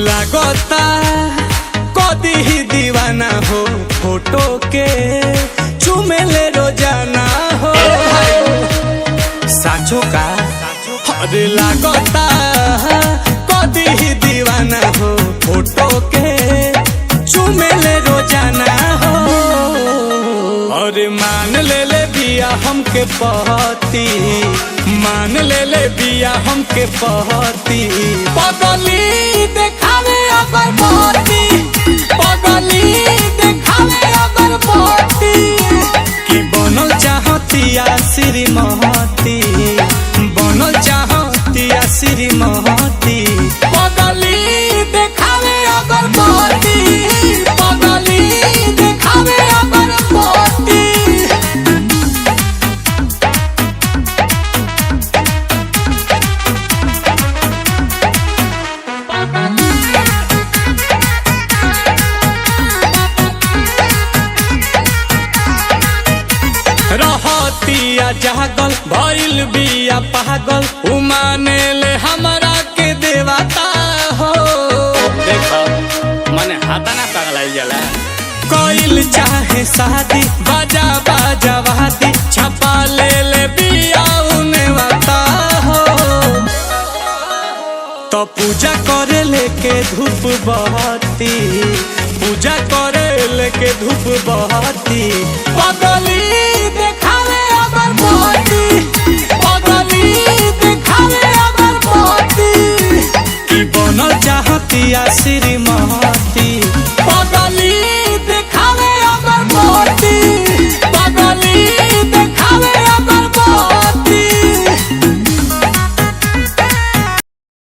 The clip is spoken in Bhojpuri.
लगता कदी ही दीवाना हो फोटो के चुमेले रोजाना हो साचो का अरे लगता कदी ही दीवाना हो फोटो के चुमेले रोजाना हो। अरे मान ले बिया हमके पहती, मान ले बिया हमके पहती, पगली देखावे अगर पहती, पगली देखावे अगर पहती, कि बनल चाहतिया श्रीमती, बनल चाहतिया श्रीमती, पगली देखावे अगर पहती, पगली देखावे अगर पहती। रहतिया जागल भइल बिया पागल, उमाने ले हमरा के देवता हो। देखो मने हाथा ना पगलाई जाला, कोइल चाहे शादी बाजा बाजा वादी, छपा ले बिया उने वाता हो। तो पूजा करे लेके धूप बहती, पूजा करे लेके धूप बहती, पगली